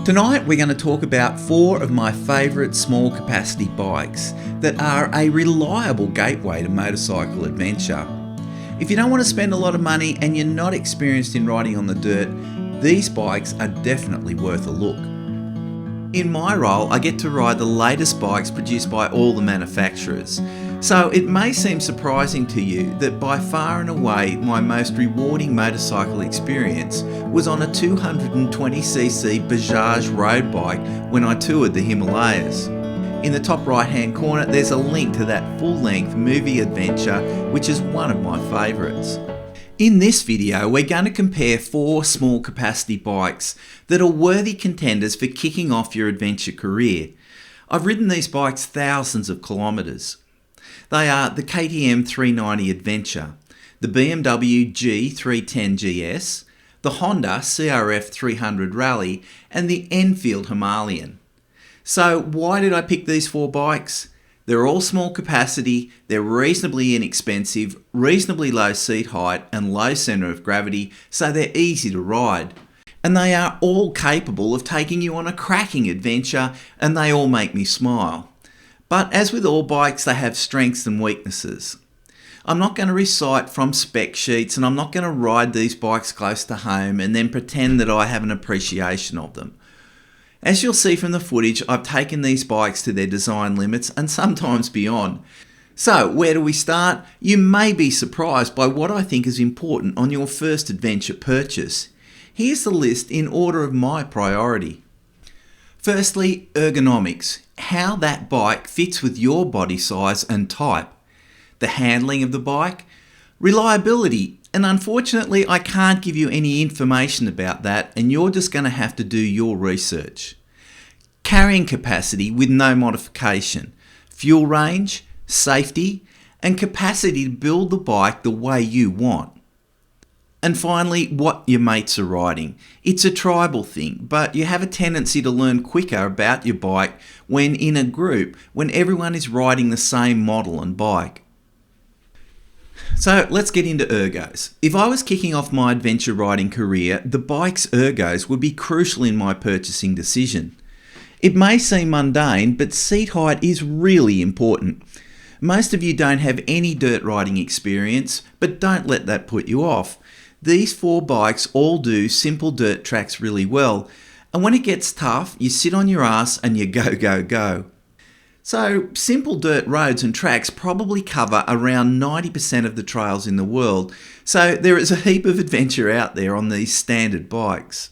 Tonight we're going to talk about 4 of my favourite small capacity bikes that are a reliable gateway to motorcycle adventure. If you don't want to spend a lot of money and you're not experienced in riding on the dirt, these bikes are definitely worth a look. In my role, I get to ride the latest bikes produced by all the manufacturers. So it may seem surprising to you that by far and away my most rewarding motorcycle experience was on a 220cc Bajaj road bike when I toured the Himalayas. In the top right hand corner there's a link to that full-length movie adventure, which is one of my favourites. In this video we're going to compare 4 small capacity bikes that are worthy contenders for kicking off your adventure career. I've ridden these bikes thousands of kilometres. They are the KTM 390 Adventure, the BMW G310 GS, the Honda CRF 300 Rally and the Enfield Himalayan. So why did I pick these 4 bikes? They're all small capacity, they're reasonably inexpensive, reasonably low seat height and low centre of gravity, so they're easy to ride. And they are all capable of taking you on a cracking adventure, and they all make me smile. But as with all bikes, they have strengths and weaknesses. I'm not going to recite from spec sheets and I'm not going to ride these bikes close to home and then pretend that I have an appreciation of them. As you'll see from the footage, I've taken these bikes to their design limits and sometimes beyond. So where do we start? You may be surprised by what I think is important on your first adventure purchase. Here's the list in order of my priority. Firstly, ergonomics. How that bike fits with your body size and type. The handling of the bike. Reliability. And unfortunately, I can't give you any information about that and you're just going to have to do your research. Carrying capacity with no modification. Fuel range, safety, and capacity to build the bike the way you want. And finally, what your mates are riding. It's a tribal thing, but you have a tendency to learn quicker about your bike when in a group, when everyone is riding the same model and bike. So let's get into ergos. If I was kicking off my adventure riding career, the bike's ergos would be crucial in my purchasing decision. It may seem mundane, but seat height is really important. Most of you don't have any dirt riding experience, but don't let that put you off. These 4 bikes all do simple dirt tracks really well, and when it gets tough, you sit on your ass and you go, go, go. So simple dirt roads and tracks probably cover around 90% of the trails in the world, so there is a heap of adventure out there on these standard bikes.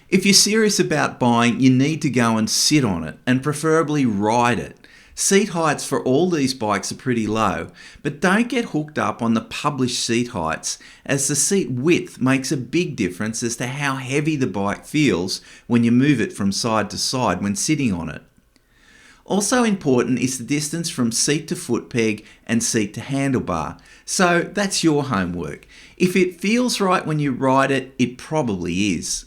If you're serious about buying, you need to go and sit on it, and preferably ride it. Seat heights for all these bikes are pretty low, but don't get hooked up on the published seat heights, as the seat width makes a big difference as to how heavy the bike feels when you move it from side to side when sitting on it. Also important is the distance from seat to foot peg and seat to handlebar, so that's your homework. If it feels right when you ride it, it probably is.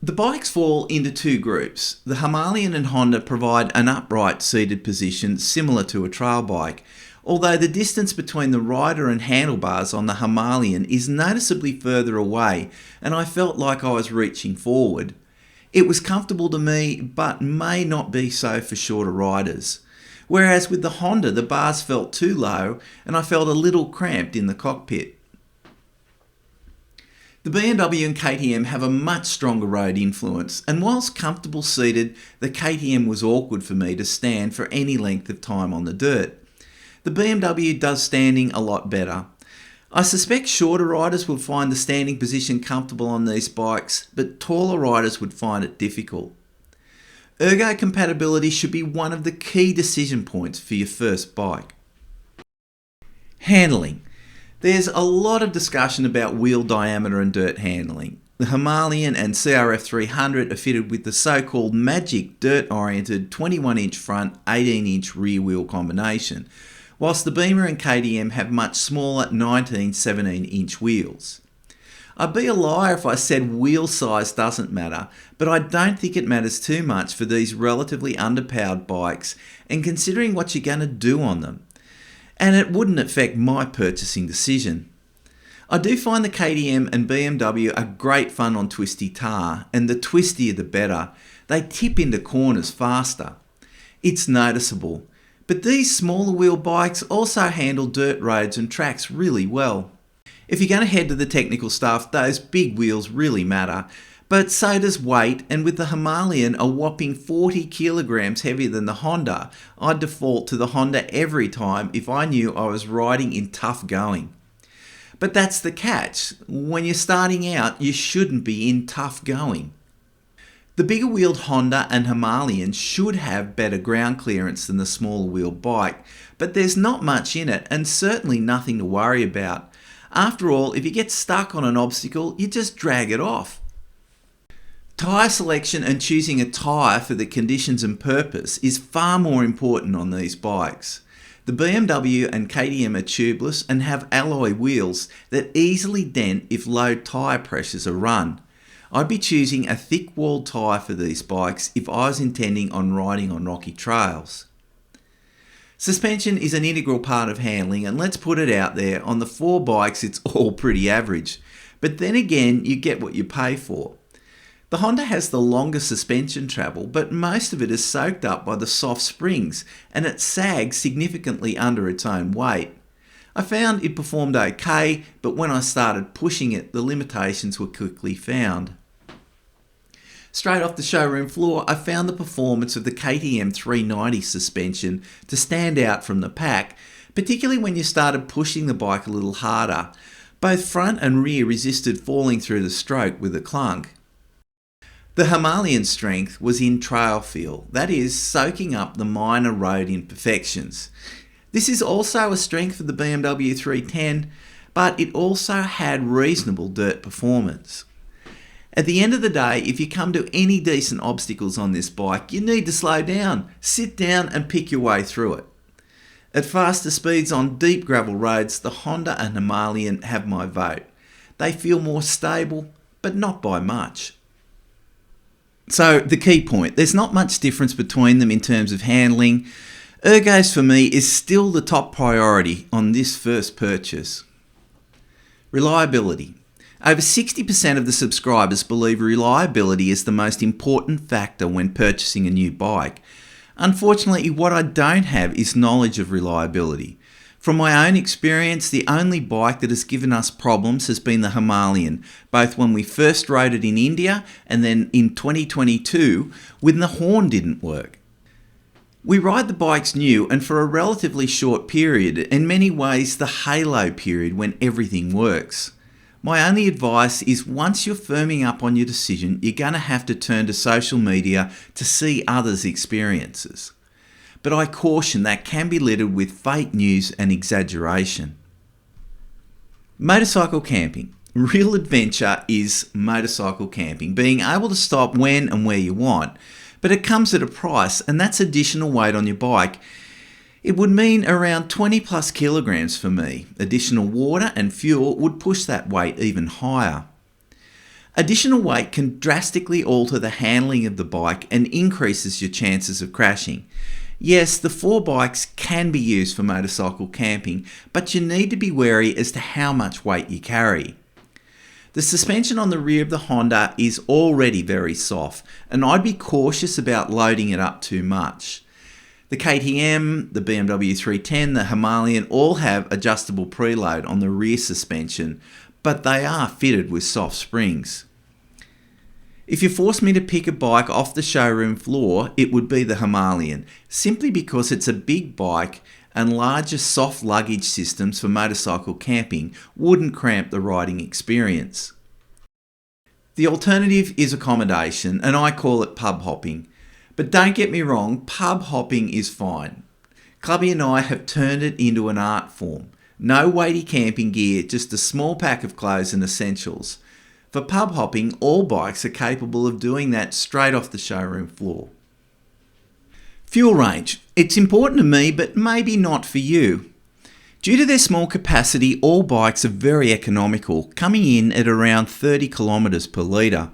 The bikes fall into 2 groups. The Himalayan and Honda provide an upright seated position similar to a trail bike, although the distance between the rider and handlebars on the Himalayan is noticeably further away and I felt like I was reaching forward. It was comfortable to me, but may not be so for shorter riders. Whereas with the Honda, the bars felt too low and I felt a little cramped in the cockpit. The BMW and KTM have a much stronger road influence, and whilst comfortable seated, the KTM was awkward for me to stand for any length of time on the dirt. The BMW does standing a lot better. I suspect shorter riders will find the standing position comfortable on these bikes, but taller riders would find it difficult. Ergo compatibility should be one of the key decision points for your first bike. Handling. There's a lot of discussion about wheel diameter and dirt handling. The Himalayan and CRF 300 are fitted with the so-called magic dirt-oriented 21-inch front, 18-inch rear wheel combination, whilst the Beamer and KTM have much smaller 19-17-inch wheels. I'd be a liar if I said wheel size doesn't matter, but I don't think it matters too much for these relatively underpowered bikes and considering what you're going to do on them. And it wouldn't affect my purchasing decision. I do find the KTM and BMW are great fun on twisty tar, and the twistier the better. They tip into corners faster. It's noticeable, but these smaller wheel bikes also handle dirt roads and tracks really well. If you're going to head to the technical stuff, those big wheels really matter, but so does weight, and with the Himalayan a whopping 40 kilograms heavier than the Honda, I'd default to the Honda every time if I knew I was riding in tough going. But that's the catch. When you're starting out, you shouldn't be in tough going. The bigger wheeled Honda and Himalayan should have better ground clearance than the smaller wheeled bike, but there's not much in it and certainly nothing to worry about. After all, if you get stuck on an obstacle, you just drag it off. Tyre selection and choosing a tyre for the conditions and purpose is far more important on these bikes. The BMW and KTM are tubeless and have alloy wheels that easily dent if low tyre pressures are run. I'd be choosing a thick-walled tyre for these bikes if I was intending on riding on rocky trails. Suspension is an integral part of handling, and let's put it out there, on the 4 bikes it's all pretty average. But then again, you get what you pay for. The Honda has the longest suspension travel, but most of it is soaked up by the soft springs, and it sags significantly under its own weight. I found it performed okay, but when I started pushing it, the limitations were quickly found. Straight off the showroom floor, I found the performance of the KTM 390 suspension to stand out from the pack, particularly when you started pushing the bike a little harder. Both front and rear resisted falling through the stroke with a clunk. The Himalayan strength was in trail feel, that is, soaking up the minor road imperfections. This is also a strength for the BMW 310, but it also had reasonable dirt performance. At the end of the day, if you come to any decent obstacles on this bike, you need to slow down, sit down and pick your way through it. At faster speeds on deep gravel roads, the Honda and Himalayan have my vote. They feel more stable, but not by much. So the key point, there's not much difference between them in terms of handling. Ergos for me is still the top priority on this first purchase. Reliability. Over 60% of the subscribers believe reliability is the most important factor when purchasing a new bike. Unfortunately, what I don't have is knowledge of reliability. From my own experience, the only bike that has given us problems has been the Himalayan, both when we first rode it in India and then in 2022 when the horn didn't work. We ride the bikes new and for a relatively short period, in many ways the halo period when everything works. My only advice is once you're firming up on your decision, you're going to have to turn to social media to see others' experiences. But I caution that can be littered with fake news and exaggeration. Motorcycle camping. Real adventure is motorcycle camping, being able to stop when and where you want, but it comes at a price, and that's additional weight on your bike. It would mean around 20 plus kilograms for me. Additional water and fuel would push that weight even higher. Additional weight can drastically alter the handling of the bike and increases your chances of crashing. Yes, the 4 bikes can be used for motorcycle camping, but you need to be wary as to how much weight you carry. The suspension on the rear of the Honda is already very soft, and I'd be cautious about loading it up too much. The KTM, the BMW 310, the Himalayan all have adjustable preload on the rear suspension, but they are fitted with soft springs. If you force me to pick a bike off the showroom floor, it would be the Himalayan, simply because it's a big bike and larger soft luggage systems for motorcycle camping wouldn't cramp the riding experience. The alternative is accommodation, and I call it pub hopping. But don't get me wrong, pub hopping is fine. Clubby and I have turned it into an art form. No weighty camping gear, just a small pack of clothes and essentials. For pub hopping, all bikes are capable of doing that straight off the showroom floor. Fuel range. It's important to me, but maybe not for you. Due to their small capacity, all bikes are very economical, coming in at around 30 kilometres per litre.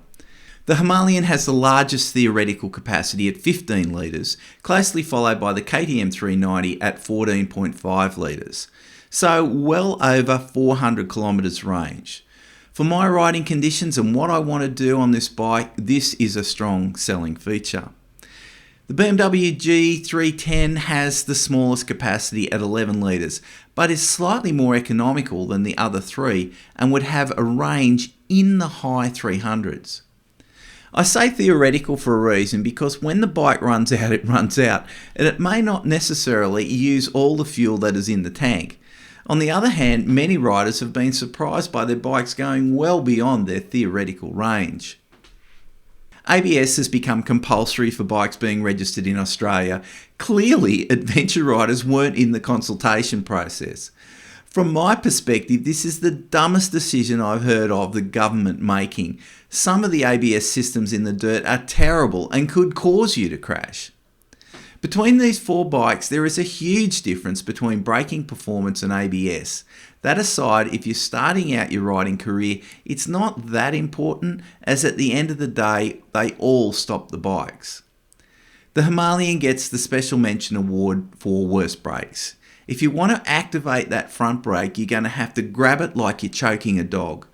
The Himalayan has the largest theoretical capacity at 15 litres, closely followed by the KTM 390 at 14.5 litres. so well over 400 kilometres range. For my riding conditions and what I want to do on this bike, this is a strong selling feature. The BMW G310 has the smallest capacity at 11 litres, but is slightly more economical than the other three and would have a range in the high 300s. I say theoretical for a reason because when the bike runs out, it runs out, and it may not necessarily use all the fuel that is in the tank. On the other hand, many riders have been surprised by their bikes going well beyond their theoretical range. ABS has become compulsory for bikes being registered in Australia. Clearly, adventure riders weren't in the consultation process. From my perspective, this is the dumbest decision I've heard of the government making. Some of the ABS systems in the dirt are terrible and could cause you to crash. Between these four bikes, there is a huge difference between braking performance and ABS. That aside, if you're starting out your riding career, it's not that important, as at the end of the day, they all stop the bikes. The Himalayan gets the Special Mention Award for worst brakes. If you want to activate that front brake, you're going to have to grab it like you're choking a dog.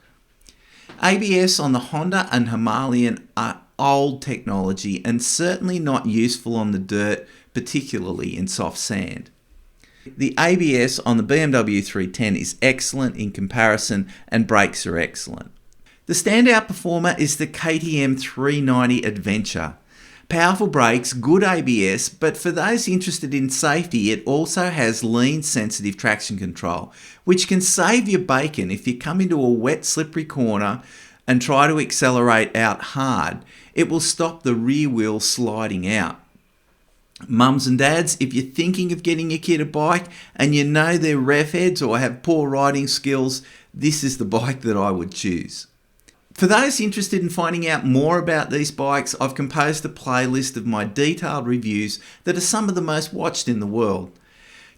ABS on the Honda and Himalayan are old technology and certainly not useful on the dirt, particularly in soft sand. The ABS on the BMW 310 is excellent in comparison, and brakes are excellent. The standout performer is the KTM 390 Adventure. Powerful brakes, good ABS, but for those interested in safety, it also has lean sensitive traction control, which can save your bacon if you come into a wet slippery corner and try to accelerate out hard. It will stop the rear wheel sliding out. Mums and dads, if you're thinking of getting your kid a bike and you know they're rev heads or have poor riding skills, this is the bike that I would choose. For those interested in finding out more about these bikes, I've composed a playlist of my detailed reviews that are some of the most watched in the world.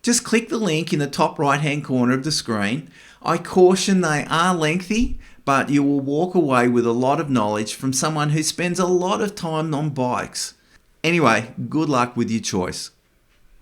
Just click the link in the top right hand corner of the screen. I caution they are lengthy, but you will walk away with a lot of knowledge from someone who spends a lot of time on bikes. Anyway, good luck with your choice.